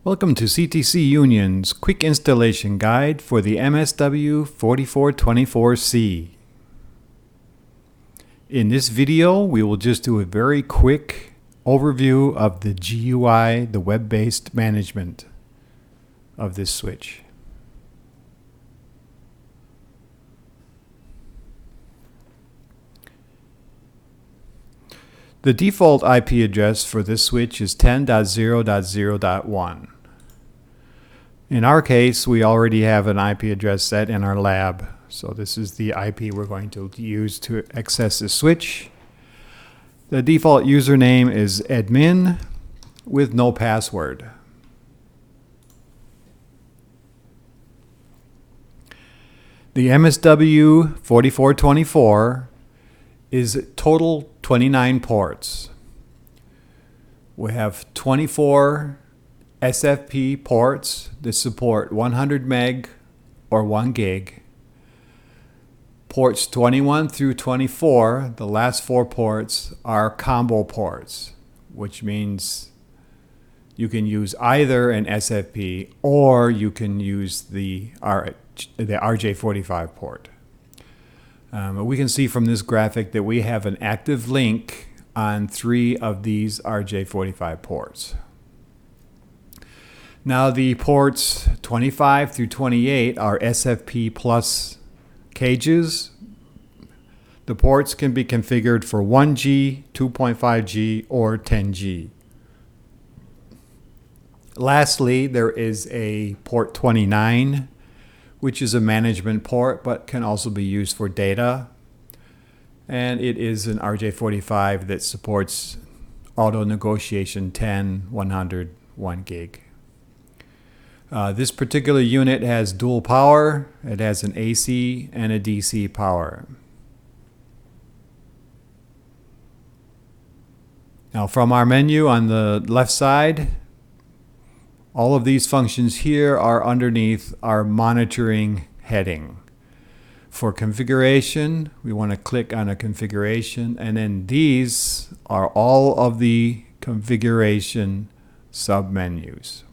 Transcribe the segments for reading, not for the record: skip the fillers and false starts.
Welcome to CTC Union's Quick Installation Guide for the msw4424C. In this video, we will just do a very quick overview of the GUI, the web-based management of this switch. The default IP address for this switch is 10.0.0.1. In our case, we already have an IP address set in our lab, so this is the IP we're going to use to access the switch. The default username is admin with no password. The msw4424 is total 29 ports. We have 24 SFP ports that support 100 meg or 1 gig. Ports 21 through 24, the last 4 ports, are combo ports, which means you can use either an SFP or you can use the RJ45 port. We can see from this graphic that we have an active link on 3 of these RJ45 ports. Now the ports 25 through 28 are SFP plus cages. The ports can be configured for 1G, 2.5G, or 10G. Lastly, there is a port 29, which is a management port, but can also be used for data. And it is an RJ45 that supports auto negotiation 10, 100, 1 gig. This particular unit has dual power. It has an AC and a DC power. Now from our menu on the left side, all of these functions here are underneath our monitoring heading. For configuration, we want to click on a configuration, and then these are all of the configuration submenus.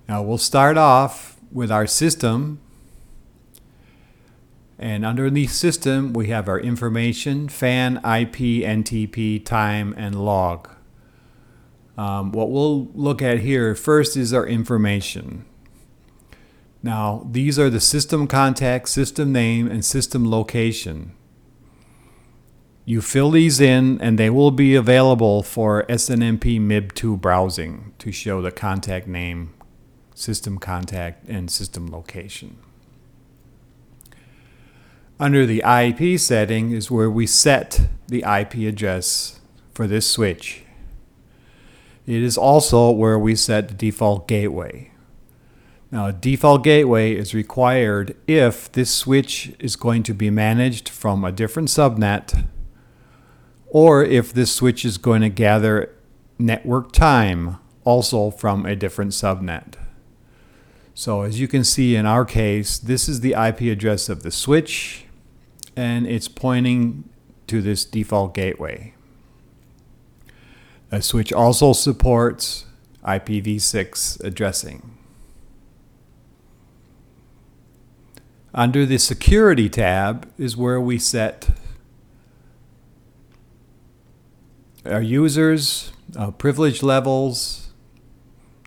Now we'll start off with our system, and underneath system we have our information, FAN, IP, NTP, time, and log. What we'll look at here first is our information. Now these are the system contact, system name, and system location. You fill these in and they will be available for SNMP MIB2 browsing to show the contact name, system contact, and system location. Under the IP setting is where we set the IP address for this switch. It is also where we set the default gateway. Now, a default gateway is required if this switch is going to be managed from a different subnet, or if this switch is going to gather network time also from a different subnet. So as you can see in our case, this is the IP address of the switch, and it's pointing to this default gateway. The switch also supports IPv6 addressing. Under the Security tab is where we set our users, privilege levels,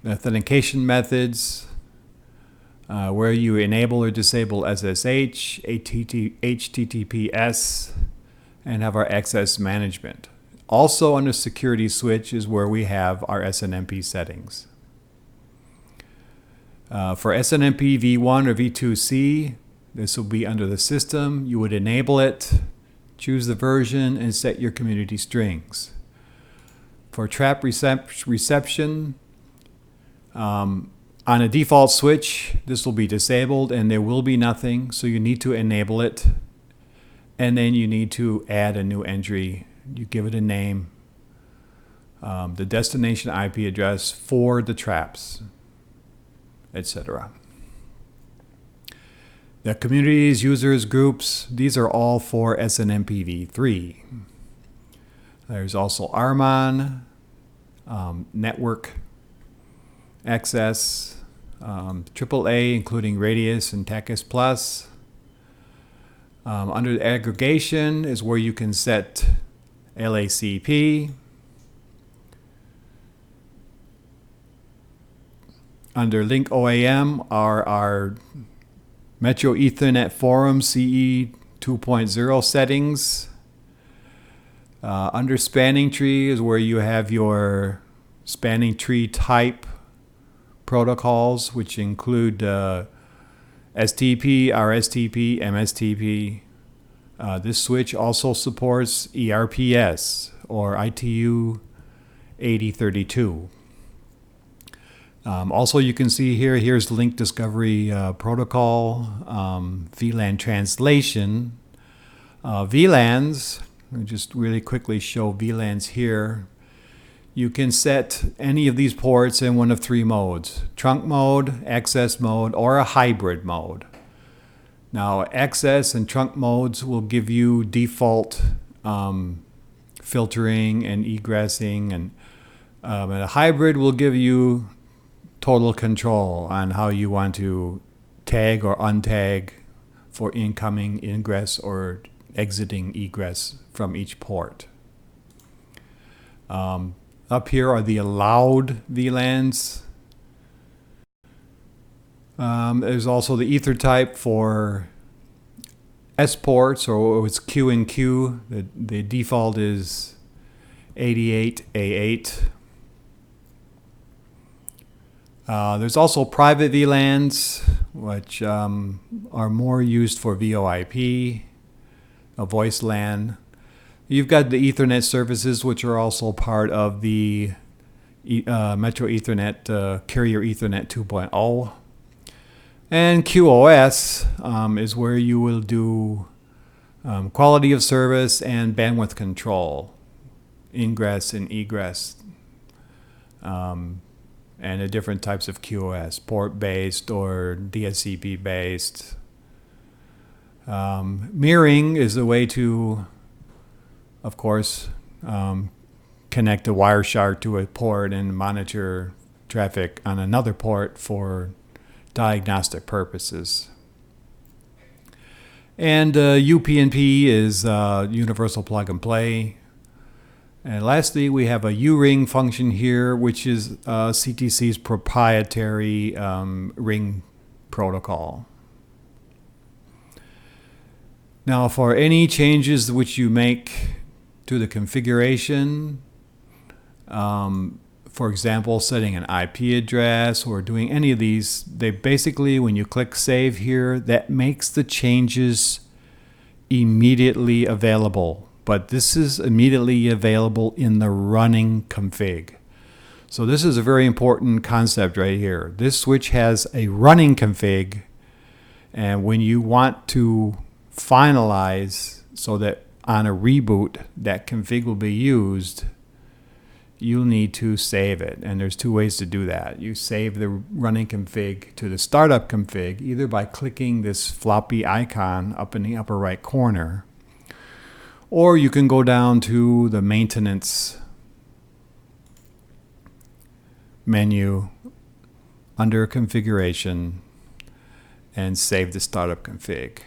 authentication methods, where you enable or disable SSH, HTTPS, and have our access management. Also under Security Switch is where we have our SNMP settings. For SNMP V1 or V2C, this will be under the system. You would enable it, choose the version, and set your community strings. For trap reception, on a default switch, this will be disabled and there will be nothing, so you need to enable it. And then you need to add a new entry. You give it a name, the destination IP address for the traps, etc. The communities, users, groups, these are all for SNMP v3. There's also Armon, network access, AAA, including Radius and TechS Plus. Under the aggregation is where you can set LACP. Under Link OAM are our Metro Ethernet Forum CE 2.0 settings. Under Spanning Tree is where you have your spanning tree type protocols, which include STP, RSTP, MSTP. This switch also supports ERPS or ITU 8032. Also, you can see here's Link Discovery Protocol, VLAN translation. VLANs, let me just really quickly show VLANs here. You can set any of these ports in one of three modes: trunk mode, access mode, or a hybrid mode. Now, access and trunk modes will give you default filtering and egressing, and a hybrid will give you total control on how you want to tag or untag for incoming ingress or exiting egress from each port. Up here are the allowed VLANs. There's also the ether type for S ports, or it's Q and Q. The default is 88A8. There's also private VLANs, which are more used for VoIP, a voice LAN. You've got the Ethernet services, which are also part of the Metro Ethernet Carrier Ethernet 2.0. And QoS is where you will do quality of service and bandwidth control, ingress and egress, and the different types of QoS, port-based or DSCP-based. Mirroring is a way to, of course, connect a Wireshark to a port and monitor traffic on another port for diagnostic purposes. And UPnP is universal plug and play. And lastly, we have a U-ring function here, which is CTC's proprietary ring protocol. Now, for any changes which you make to the configuration, for example, setting an IP address or doing any of these, they basically, when you click Save here, that makes the changes immediately available. But this is immediately available in the running config. So this is a very important concept right here. This switch has a running config, and when you want to finalize so that on a reboot that config will be used, you'll need to save it. And there's two ways to do that. You save the running config to the startup config, either by clicking this floppy icon up in the upper right corner, or you can go down to the maintenance menu under configuration and save the startup config.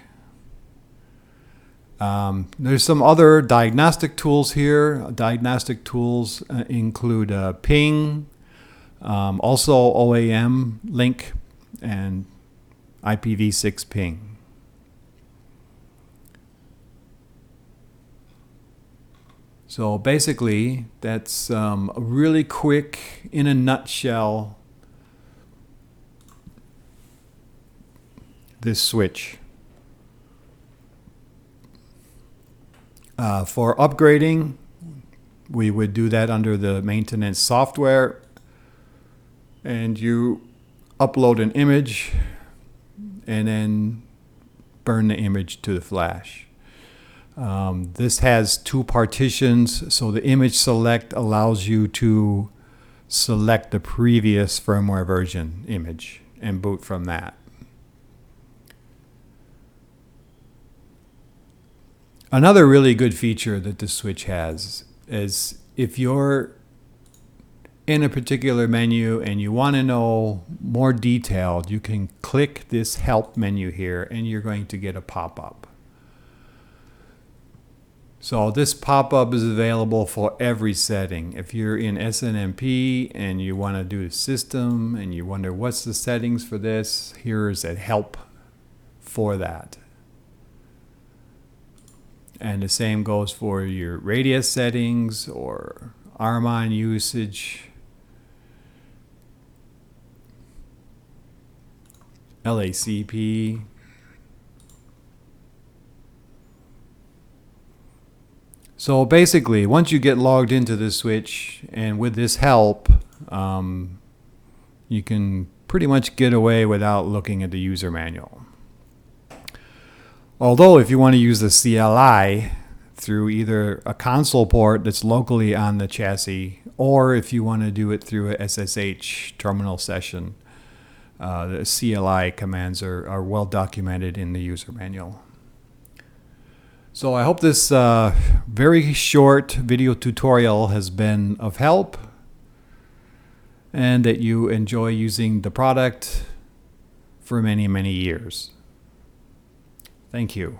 There's some other diagnostic tools here. Diagnostic tools include ping, also OAM link, and IPv6 ping. So basically, that's really quick, in a nutshell, this switch. For upgrading, we would do that under the maintenance software, and you upload an image and then burn the image to the flash. This has two partitions, so the image select allows you to select the previous firmware version image and boot from that. Another really good feature that this switch has is if your in a particular menu and you want to know more detailed, you can click this help menu here and you're going to get a pop-up. So this pop-up is available for every setting. If you're in SNMP and you want to do the system and you wonder what's the settings for this, here's a help for that. And the same goes for your radius settings or RMON usage, LACP. So basically, once you get logged into the switch and with this help, you can pretty much get away without looking at the user manual. Although if you want to use the CLI through either a console port that's locally on the chassis, or if you want to do it through a SSH terminal session, the CLI commands are well documented in the user manual. So I hope this very short video tutorial has been of help and that you enjoy using the product for many, many years. Thank you.